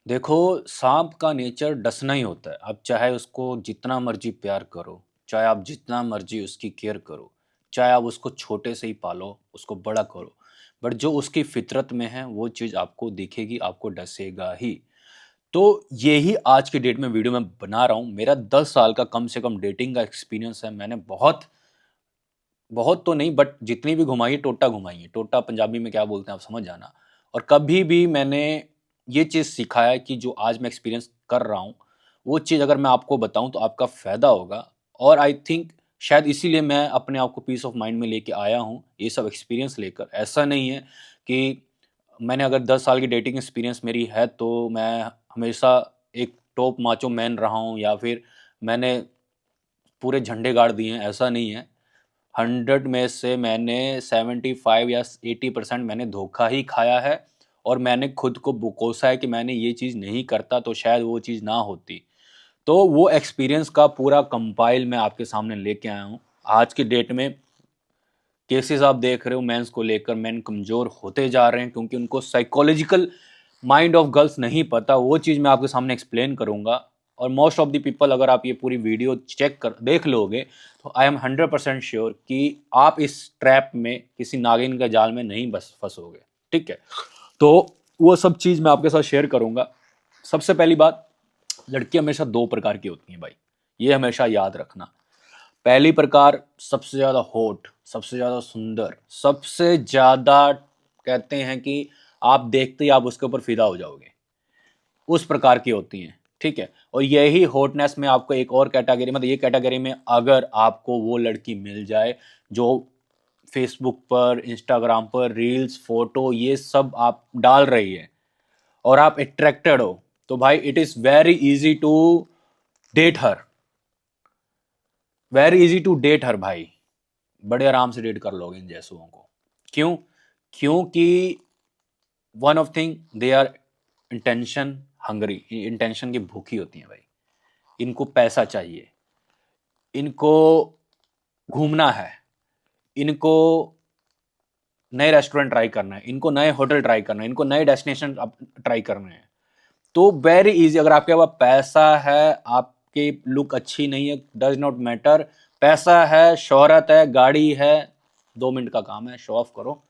देखो, सांप का नेचर डसना ही होता है। आप चाहे उसको जितना मर्जी प्यार करो, चाहे आप जितना मर्जी उसकी केयर करो, चाहे आप उसको छोटे से ही पालो, उसको बड़ा करो, बट जो उसकी फितरत में है वो चीज़ आपको दिखेगी, आपको डसेगा ही। तो यही आज की डेट में वीडियो मैं बना रहा हूँ। मेरा 10 साल का कम से कम डेटिंग का एक्सपीरियंस है। मैंने बहुत बहुत तो नहीं, बट जितनी भी घुमाई है, टोटा घुमाई है। टोटा पंजाबी में क्या बोलते हैं आप समझ जाना। और कभी भी मैंने ये चीज़ सीखा है कि जो आज मैं एक्सपीरियंस कर रहा हूँ, वो चीज़ अगर मैं आपको बताऊँ तो आपका फ़ायदा होगा। और आई थिंक शायद इसीलिए मैं अपने आप को पीस ऑफ माइंड में लेके आया हूँ, ये सब एक्सपीरियंस लेकर। ऐसा नहीं है कि मैंने अगर 10 साल की डेटिंग एक्सपीरियंस मेरी है तो मैं हमेशा एक टॉप माचो मैन रहा हूँ या फिर मैंने पूरे झंडे गाड़ दिए हैं, ऐसा नहीं है। 100 में से मैंने 75 या 80% मैंने धोखा ही खाया है। और मैंने खुद को कोसा है कि मैंने ये चीज़ नहीं करता तो शायद वो चीज़ ना होती। तो वो एक्सपीरियंस का पूरा कंपाइल मैं आपके सामने लेके आया हूँ। आज की डेट में केसेस आप देख रहे हो मेंस को लेकर, मेन कमज़ोर होते जा रहे हैं क्योंकि उनको साइकोलॉजिकल माइंड ऑफ गर्ल्स नहीं पता। वो चीज़ मैं आपके सामने एक्सप्लेन करूँगा। और मोस्ट ऑफ द पीपल, अगर आप ये पूरी वीडियो चेक कर देख लोगे तो आई एम 100% श्योर कि आप इस ट्रैप में, किसी नागिन के जाल में नहीं बस फंसोगे। ठीक है, तो वो सब चीज़ मैं आपके साथ शेयर करूँगा। सबसे पहली बात, लड़की हमेशा दो प्रकार की होती हैं भाई, ये हमेशा याद रखना। पहली प्रकार सबसे ज़्यादा हॉट, सबसे ज़्यादा सुंदर, सबसे ज़्यादा कहते हैं कि आप देखते ही आप उसके ऊपर फिदा हो जाओगे, उस प्रकार की होती हैं। ठीक है, और यही हॉटनेस में आपको एक और कैटेगरी, मतलब ये कैटेगरी में अगर आपको वो लड़की मिल जाए जो फेसबुक पर, इंस्टाग्राम पर रील्स, फोटो ये सब आप डाल रही है और आप अट्रैक्टेड हो, तो भाई it is very easy to date her. Very easy to date her भाई, बड़े आराम से डेट कर लोगे इन जैसुओं को। क्यों? क्योंकि one of thing, they are intention hungry, intention की भूखी होती हैं भाई। इनको पैसा चाहिए, इनको घूमना है, इनको नए रेस्टोरेंट ट्राई करना है, इनको नए होटल ट्राई करना है, इनको नए डेस्टिनेशन ट्राई करने हैं। तो वेरी इजी, अगर आपके पास पैसा है, आपकी लुक अच्छी नहीं है, डज नॉट मैटर, पैसा है, शोहरत है, गाड़ी है, 2 मिनट का काम है, शो ऑफ करो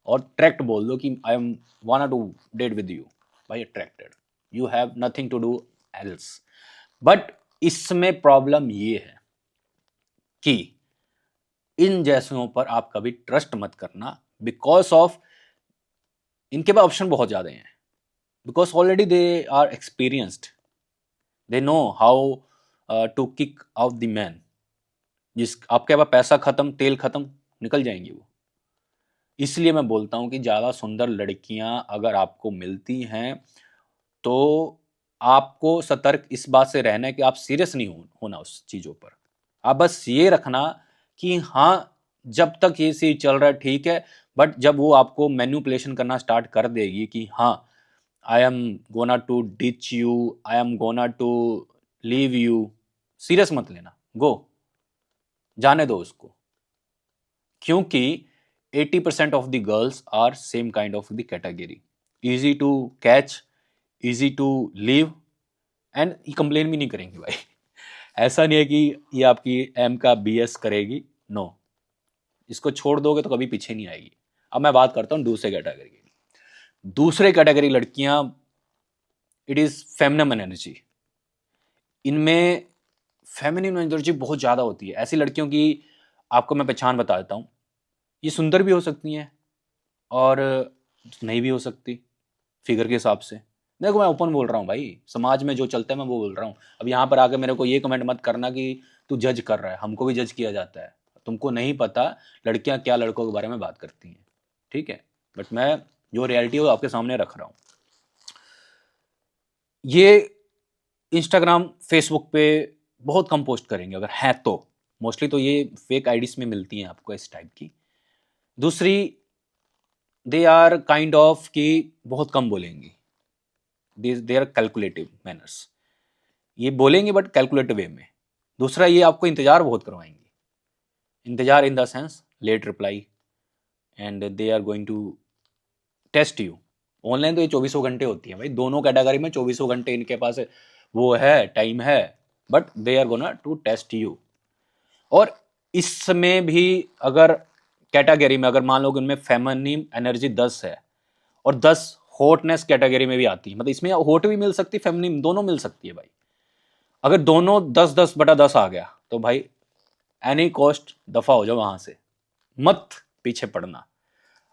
और ट्रैक्ट बोल दो कि I am want to date with you. भाई attracted, you have nothing to do else. But इसमें प्रॉब्लम ये है कि इन जैसों पर आप कभी ट्रस्ट मत करना, बिकॉज ऑफ इनके पास ऑप्शन बहुत ज्यादा हैं, because already they are experienced, they know how to kick out the man. जिस आपके पास पैसा खत्म, तेल खत्म, निकल जाएंगी वो। इसलिए मैं बोलता हूँ कि ज़्यादा सुंदर लड़कियां अगर आपको मिलती हैं तो आपको सतर्क इस बात से रहना है कि आप सीरियस नहीं होना उस चीज़ों पर। आप बस ये रखना कि हाँ, जब तक ये चीज़ चल रहा है ठीक है, बट जब वो आपको मैन्युपुलेशन करना स्टार्ट कर देगी कि हाँ, I am gonna to ditch you, I am gonna to leave you, serious मत लेना, गो, जाने दो उसको। क्योंकि 80% of the girls are same kind of the category, easy to catch, easy to leave, and ये कंप्लेन भी नहीं करेंगे भाई। ऐसा नहीं है कि ये आपकी एम का BS करेगी, नो, इसको छोड़ दोगे तो कभी पीछे नहीं आएगी। अब मैं बात करता हूँ दूसरे कैटेगरी की। दूसरे कैटेगरी लड़कियां, इट इज फेमिनिन एनर्जी। इनमें फेमिनिन एनर्जी बहुत ज़्यादा होती है। ऐसी लड़कियों की आपको मैं पहचान बता देता हूँ। ये सुंदर भी हो सकती हैं और नहीं भी हो सकती फिगर के हिसाब से। देखो मैं ओपन बोल रहा हूँ भाई, समाज में जो चलता है मैं वो बोल रहा हूँ। अब यहाँ पर आके मेरे को ये कमेंट मत करना कि तू जज कर रहा है, हमको भी जज किया जाता है। तुमको नहीं पता लड़कियाँ क्या लड़कों के बारे में बात करती हैं, ठीक है? बट मैं जो रियलिटी है वो आपके सामने रख रहा हूँ। ये इंस्टाग्राम, फेसबुक पे बहुत कम पोस्ट करेंगे अगर है तो। मोस्टली तो ये फेक आईडीज में मिलती हैं आपको इस टाइप की। दूसरी, दे आर काइंड ऑफ कि बहुत कम बोलेंगी, दे आर कैलकुलेटिव मैनर्स, ये बोलेंगे बट कैलकुलेटिव वे में। दूसरा, ये आपको इंतजार बहुत करवाएंगी, इंतजार in the sense late reply, and they are going to test you. Online तो ये 24 घंटे होती है भाई, दोनों कैटेगरी में 24 घंटे इनके पास वो है, टाइम है, but they are gonna to test you. और इसमें भी अगर कैटेगरी में अगर मान लो कि उनमें फेमिनिन एनर्जी 10 है और 10 हॉटनेस कैटेगरी में भी आती है, मतलब इसमें हॉट भी मिल सकती है, फेमिनिन दोनों मिल सकती है भाई। अगर दोनों 10-10/10 आ गया तो भाई एनी कॉस्ट दफा हो जाओ वहां से, मत पीछे पड़ना।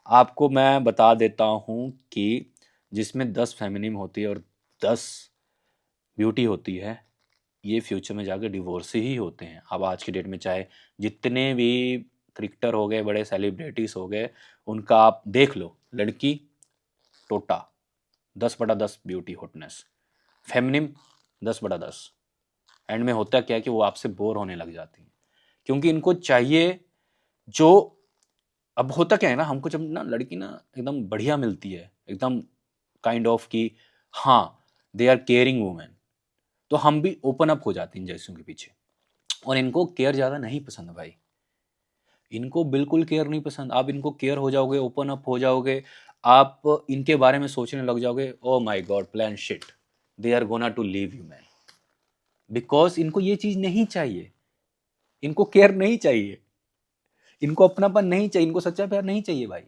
आपको मैं बता देता हूं कि जिसमें 10 फेमिनिन होती है और 10 ब्यूटी होती है, ये फ्यूचर में जाकर डिवोर्स ही होते हैं। अब आज की डेट में चाहे जितने भी क्रिकेटर हो गए, बड़े सेलिब्रिटीज हो गए, उनका आप देख लो, लड़की टोटा 10/10 ब्यूटी हॉटनेस, फेमिनिन 10/10। एंड में होता क्या है कि वो आपसे बोर होने लग जाती है, क्योंकि इनको चाहिए जो, अब होता क्या है ना, हमको जब ना लड़की ना एकदम बढ़िया मिलती है, एकदम काइंड ऑफ की, हाँ दे आर केयरिंग वुमेन, तो हम भी ओपन अप हो जाते हैं जैसों के पीछे। और इनको केयर ज़्यादा नहीं पसंद भाई, इनको बिल्कुल केयर नहीं पसंद। आप इनको केयर हो जाओगे, ओपन अप हो जाओगे, आप इनके बारे में सोचने लग जाओगे, oh my god plan shit, they are gonna to leave you man, because इनको ये चीज़ नहीं चाहिए, इनको केयर नहीं चाहिए, इनको अपनापन नहीं चाहिए, इनको सच्चा प्यार नहीं चाहिए भाई।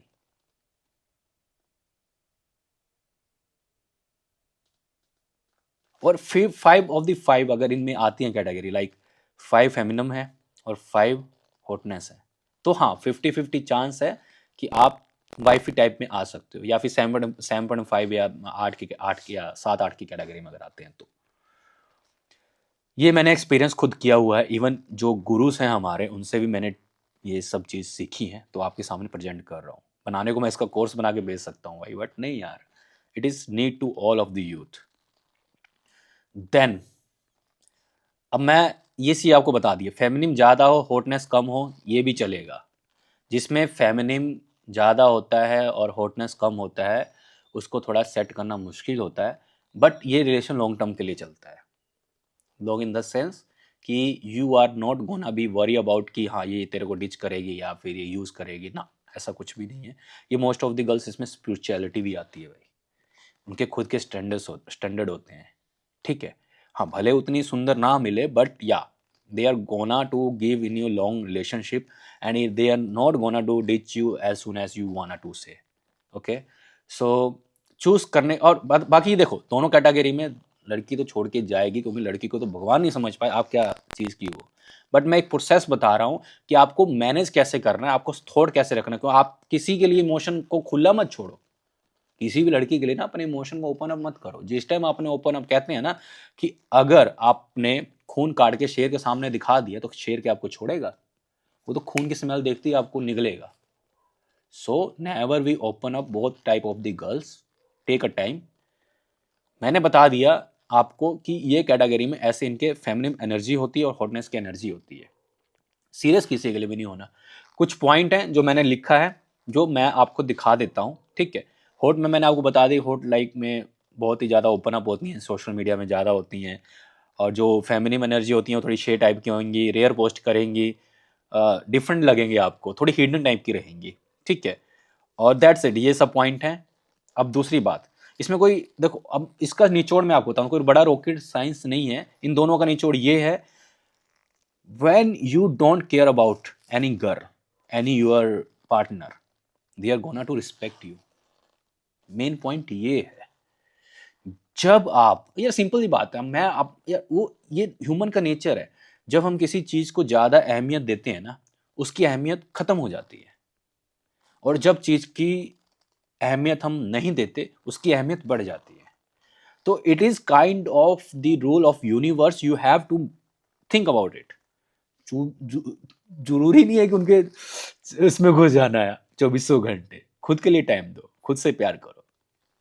और 5 अगर इनमें आती हैं कैटेगरी, लाइक 5 फेमिनम है और 5 हॉटनेस है, तो हाँ 50-50 चांस है कि आप वाइफी टाइप में आ सकते हो, या फिर 7.5 या 8 की या 7-8 की कैटेगरी में अगर आते हैं तो। ये मैंने एक्सपीरियंस खुद किया हुआ है, इवन जो गुरुस हैं हमारे उनसे भी मैंने ये सब चीज़ सीखी है, तो आपके सामने प्रेजेंट कर रहा हूँ। बनाने को मैं इसका कोर्स बना के भेज सकता हूँ भाई, बट नहीं यार, it is need to all of the youth. Then अब मैं ये सी आपको बता दिया, फेमिनिन ज़्यादा हो हॉटनेस कम हो ये भी चलेगा। जिसमें फेमिनिन ज़्यादा होता है और हॉटनेस कम होता है, उसको थोड़ा सेट करना मुश्किल होता है, बट ये रिलेशन लॉन्ग टर्म के लिए चलता है। लॉन्ग इन द सेंस कि you are not gonna be worry about कि हाँ ये तेरे को डिच करेगी या फिर ये यूज़ करेगी ना, ऐसा कुछ भी नहीं है। ये मोस्ट ऑफ द गर्ल्स, इसमें स्पिरिचुअलिटी भी आती है भाई, उनके खुद के स्टैंडर्ड होते हैं, ठीक है। हाँ भले उतनी सुंदर ना मिले, but yeah they are gonna to give in you long relationship, and they are not gonna do ditch you as soon as you want to say. Okay, so choose करने, और बाकी देखो दोनों कैटेगरी में लड़की तो छोड़ के जाएगी, क्योंकि लड़की को तो भगवान नहीं समझ पाए आप क्या चीज़ की हो। बट मैं एक प्रोसेस बता रहा हूँ कि आपको मैनेज कैसे करना है, आपको थॉट कैसे रखना है, क्योंकि आप किसी के लिए इमोशन को खुला मत छोड़ो। किसी भी लड़की के लिए ना अपने इमोशन को ओपन अप मत करो। जिस टाइम आपने ओपन अप, कहते हैं ना कि अगर आपने खून काट के शेर के सामने दिखा दिया तो शेर क्या आपको छोड़ेगा? वो तो खून की स्मेल देखती ही आपको निगलेगा। So never we open up both type of the girls, take a time. मैंने बता दिया आपको कि ये कैटेगरी में ऐसे इनके फेमिनिन एनर्जी होती है और हॉटनेस की एनर्जी होती है। सीरियस किसी के लिए भी नहीं होना। कुछ पॉइंट हैं जो मैंने लिखा है, जो मैं आपको दिखा देता हूँ, ठीक है। हॉट में मैंने आपको बता दी, हॉट लाइक में बहुत ही ज़्यादा ओपन अप होती हैं, सोशल मीडिया में ज़्यादा होती हैं। और जो फेमिनिन एनर्जी होती हैं वो थोड़ी शे टाइप की होंगी, रेयर पोस्ट करेंगी, डिफरेंट लगेंगे आपको, थोड़ी हिडन टाइप की रहेंगी, ठीक है। और दैट्स इट, ये सब पॉइंट हैं। अब दूसरी बात, इसमें कोई देखो, अब इसका निचोड़ मैं आपको बताऊँ, कोई बड़ा रॉकेट साइंस नहीं है, इन दोनों का निचोड़ ये है, when you don't care about any girl, any your partner, they are gonna to respect you। Main point ये है, जब आप, यार सिंपल सी बात है, मैं आप यार वो ये ह्यूमन का नेचर है, जब हम किसी चीज को ज्यादा अहमियत देते हैं ना, उसकी अहमियत खत्म हो जाती है। और जब चीज की अहमियत हम नहीं देते, उसकी अहमियत बढ़ जाती है। तो it is kind of the rule of universe, you have to think about it. जरूरी नहीं है कि उनके इसमें घुस जाना है 2400 घंटे। खुद के लिए टाइम दो, खुद से प्यार करो,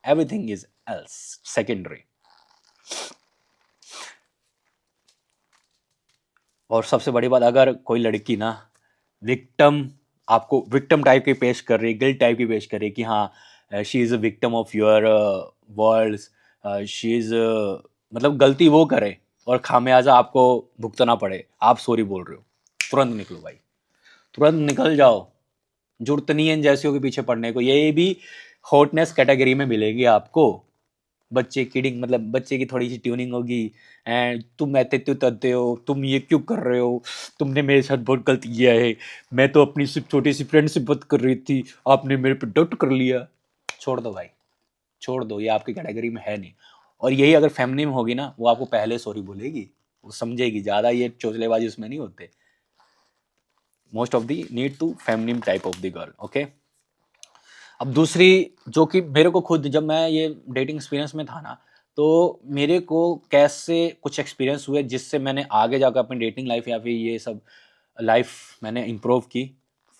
एवरीथिंग इज एल्स सेकेंडरी। और सबसे बड़ी बात, अगर कोई लड़की ना विक्टम, आपको विक्टम टाइप की पेश कर रही है, गिल्ट टाइप की पेश कर रही है कि हाँ she is a victim of your words, she is, मतलब गलती वो करे और खामियाजा आपको भुगतना पड़े, आप सॉरी बोल रहे हो, तुरंत निकलो भाई, तुरंत निकल जाओ। जरूरत नहीं है इन जैसियों के पीछे पड़ने को। ये भी हॉटनेस कैटेगरी में मिलेगी आपको। बच्चे किडिंग, मतलब बच्चे की थोड़ी सी ट्यूनिंग होगी, एंड तुम ऐते क्यों करते हो, तुम ये क्यों कर रहे हो, तुमने मेरे साथ बहुत गलत किया है, मैं तो अपनी सिर्फ छोटी सी फ्रेंड से बात कर रही थी, आपने मेरे पे डॉट कर लिया। छोड़ दो भाई, छोड़ दो, ये आपकी कैटेगरी में है नहीं। और यही अगर फैमिली में होगी ना, वो आपको पहले सॉरी बोलेगी, वो समझेगी, ज़्यादा ये चोचलेबाजी उसमें नहीं होते। Most of the need to family type of the girl, okay. अब दूसरी, जो कि मेरे को खुद, जब मैं ये डेटिंग एक्सपीरियंस में था ना, तो मेरे को कैसे कुछ एक्सपीरियंस हुए जिससे मैंने आगे जाकर अपनी डेटिंग लाइफ या फिर ये सब लाइफ मैंने इम्प्रूव की।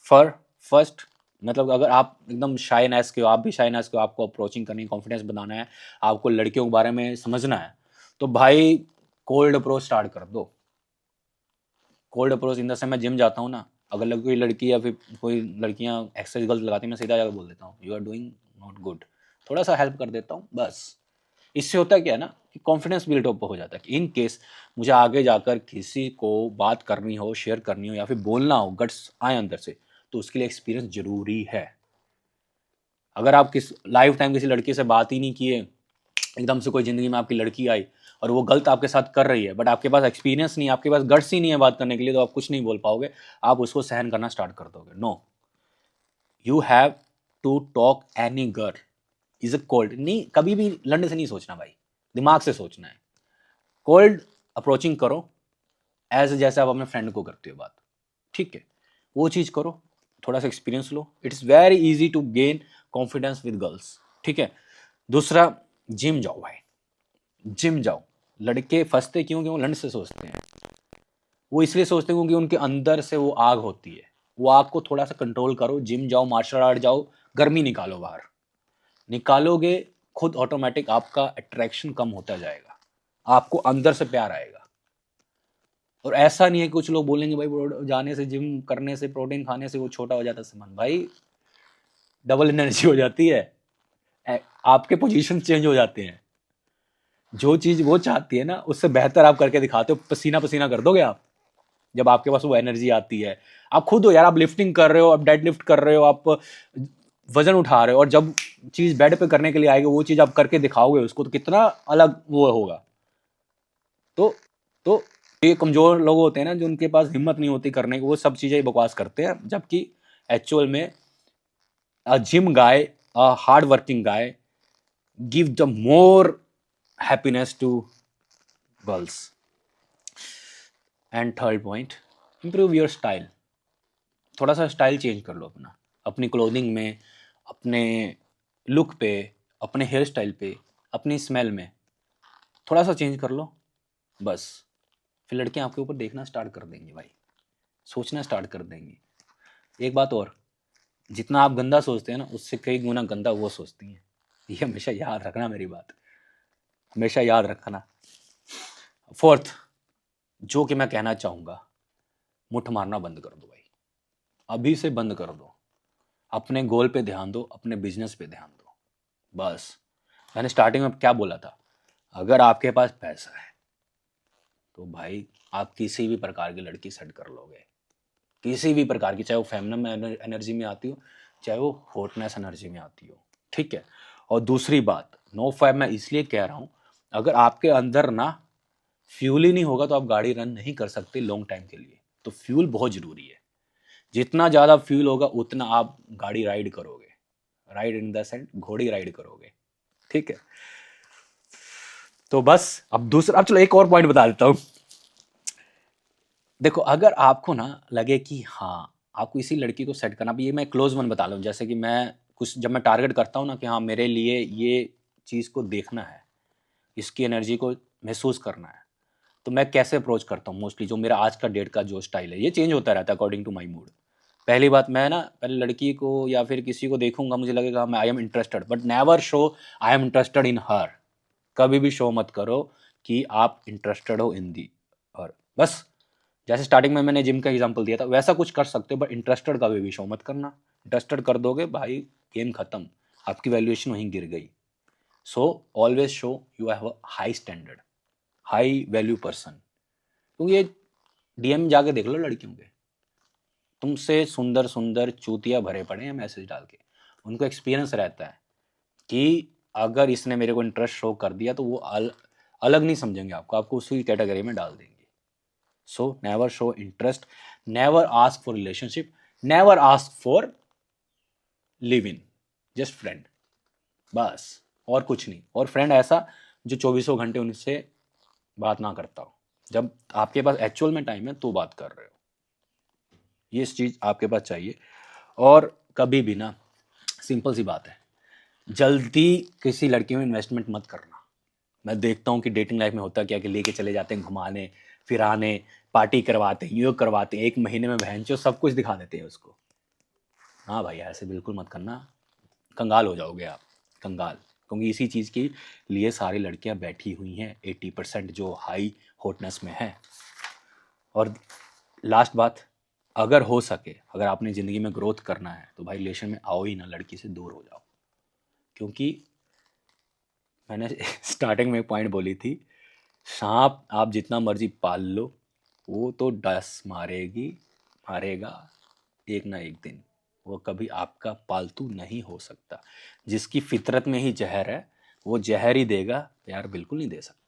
फॉर फर्स्ट, मतलब अगर आप एकदम शाइनेस के हो, आप भी शाइनेस के हो, आपको अप्रोचिंग करनी, कॉन्फिडेंस बनाना है, आपको लड़कियों के बारे में समझना है, तो भाई कोल्ड अप्रोच स्टार्ट कर दो। Cold approach in the sense, मैं जिम जाता हूँ ना, अगर कोई लड़की या फिर कोई लड़कियाँ एक्सरसाइज गलत लगाती हैं, मैं सीधा जाकर बोल देता हूँ, you are doing not good, थोड़ा सा हेल्प कर देता हूँ बस। इससे होता क्या है ना, कि कॉन्फिडेंस बिल्ड अप हो जाता है कि इन केस मुझे आगे जाकर किसी को बात करनी हो, शेयर करनी हो, या फिर बोलना हो, गट्स आए अंदर से, तो उसके लिए एक्सपीरियंस जरूरी है। अगर आप किस लाइफ टाइम किसी लड़की से बात ही नहीं किए, एकदम से कोई ज़िंदगी में आपकी लड़की आई और वो गलत आपके साथ कर रही है, बट आपके पास एक्सपीरियंस नहीं, आपके पास गट्स ही नहीं है बात करने के लिए, तो आप कुछ नहीं बोल पाओगे, आप उसको सहन करना स्टार्ट कर दोगे। No, you have to talk any girl is a cold, नहीं, कभी भी लंड से नहीं सोचना भाई, दिमाग से सोचना है। कोल्ड अप्रोचिंग करो, एज जैसे आप अपने फ्रेंड को करते हो बात, ठीक है, वो चीज़ करो, थोड़ा सा एक्सपीरियंस लो, it is very easy to gain confidence with girls, ठीक है। दूसरा, जिम जाओ भाई, जिम जाओ। लड़के फंसते क्यों, क्यों लंड से सोचते हैं, वो इसलिए सोचते हैं क्योंकि उनके अंदर से वो आग होती है, वो आग को थोड़ा सा कंट्रोल करो, जिम जाओ, मार्शल आर्ट जाओ, गर्मी निकालो बाहर, निकालोगे, खुद ऑटोमेटिक आपका अट्रैक्शन कम होता जाएगा, आपको अंदर से प्यार आएगा। और ऐसा नहीं है कि कुछ लोग बोलेंगे भाई जाने से, जिम करने से, प्रोटीन खाने से वो छोटा हो जाता है सामान, भाई डबल एनर्जी हो जाती है, आपके पोजीशन चेंज हो जाते हैं, जो चीज वो चाहती है ना उससे बेहतर आप करके दिखाते हो, पसीना पसीना कर दोगे आप, जब आपके पास वो एनर्जी आती है। आप खुद हो यार, आप लिफ्टिंग कर रहे हो, आप डेड लिफ्ट कर रहे हो, आप वजन उठा रहे हो, और जब चीज बेड पे करने के लिए आएगी, वो चीज आप करके दिखाओगे उसको, तो कितना अलग वो होगा। तो तो ये कमजोर लोग होते हैं ना, जो उनके पास हिम्मत नहीं होती करने की, वो सब चीजें बकवास करते हैं, जबकि एक्चुअल में a gym guy, a hard working guy, give the more happiness to girls. And third point, improve your style. थोड़ा सा स्टाइल चेंज कर लो अपना, अपनी क्लोथिंग में, अपने लुक पे, अपने हेयर स्टाइल पे, अपनी स्मेल में, थोड़ा सा चेंज कर लो बस। फिर लड़कियां आपके ऊपर देखना स्टार्ट कर देंगी भाई, सोचना स्टार्ट कर देंगी। एक बात और, जितना आप गंदा सोचते हैं ना, उससे कई गुना गंदा वो सोचती हैं, ये हमेशा याद रखना, मेरी बात हमेशा याद रखना। फोर्थ, जो कि मैं कहना चाहूँगा, मुठ मारना बंद कर दो भाई, अभी से बंद कर दो, अपने गोल पे ध्यान दो, अपने बिजनेस पे ध्यान दो बस। मैंने स्टार्टिंग में क्या बोला था, अगर आपके पास पैसा है तो भाई आप किसी भी प्रकार की लड़की सेट कर लोगे, किसी भी प्रकार की, चाहे वो फेमिनिन एनर्जी में आती हो, चाहे वो हॉटनेस एनर्जी में आती हो, ठीक है। और दूसरी बात, नो फाइव मैं इसलिए कह रहा हूँ, अगर आपके अंदर ना फ्यूल ही नहीं होगा तो आप गाड़ी रन नहीं कर सकते लॉन्ग टाइम के लिए, तो फ्यूल बहुत ज़रूरी है। जितना ज़्यादा फ्यूल होगा उतना आप गाड़ी राइड करोगे, राइड इन द सेंस घोड़ी राइड करोगे, ठीक है। तो बस अब दूसरा, अब चलो एक और पॉइंट बता देता हूँ। देखो, अगर आपको ना लगे कि हाँ आपको इसी लड़की को सेट करना, ये मैं क्लोज वन बता लूँ, जैसे कि मैं कुछ जब मैं टारगेट करता हूँ ना कि हाँ मेरे लिए ये चीज़ को देखना है, इसकी एनर्जी को महसूस करना है, तो मैं कैसे अप्रोच करता हूँ। मोस्टली जो मेरा आज का डेट का जो स्टाइल है, ये चेंज होता रहता है अकॉर्डिंग टू माई मूड। पहली बात, मैं ना पहले लड़की को या फिर किसी को देखूंगा, मुझे लगेगा मैं I am interested, but never show I am interested in her. कभी भी शो मत करो कि आप इंटरेस्टेड हो इन दी और बस। जैसे स्टार्टिंग में मैंने जिम का एग्जांपल दिया था, वैसा कुछ कर सकते हो, बट इंटरेस्टेड कभी भी शो मत करना। इंटरेस्टेड कर दोगे भाई, गेम खत्म, आपकी वैल्यूएशन वहीं गिर गई। So always show you have a high standard, high value person. क्योंकि ये डीएम जाके देख लो लड़कियों के, तुमसे सुंदर सुंदर चूतिया भरे पड़े हैं मैसेज डाल के, उनको एक्सपीरियंस रहता है कि अगर इसने मेरे को इंटरेस्ट शो कर दिया तो वो अलग नहीं समझेंगे आपको उसी कैटेगरी में डाल देंगे. So never show interest, never ask for relationship, never ask for live in, just friend, बस, और कुछ नहीं. और फ्रेंड ऐसा जो 24 घंटे उनसे बात ना करता हो, जब आपके पास एक्चुअल में टाइम है तो बात कर रहे हो. ये चीज़ आपके पास चाहिए. और कभी भी ना, सिंपल सी बात है, जल्दी किसी लड़की में इन्वेस्टमेंट मत करना. मैं देखता हूँ कि डेटिंग लाइफ में होता क्या कि लेके चले जाते हैं घुमाने फिराने, पार्टी करवाते हैं, ये करवाते हैं, 1 महीने में बहनचोद सब कुछ दिखा देते हैं उसको. हाँ भाई, ऐसे बिल्कुल मत करना, कंगाल हो जाओगे आप, कंगाल. क्योंकि इसी चीज़ के लिए सारी लड़कियां बैठी हुई हैं, 80% जो हाई हॉटनेस में है. और लास्ट बात, अगर हो सके, अगर आपने ज़िंदगी में ग्रोथ करना है तो भाई रिलेशन में आओ ही ना, लड़की से दूर हो जाओ. क्योंकि मैंने स्टार्टिंग में एक पॉइंट बोली थी, सांप आप जितना मर्जी पाल लो, वो तो डस मारेगा एक ना एक दिन. वो कभी आपका पालतू नहीं हो सकता. जिसकी फितरत में ही जहर है वो जहर ही देगा, प्यार बिल्कुल नहीं दे सकता.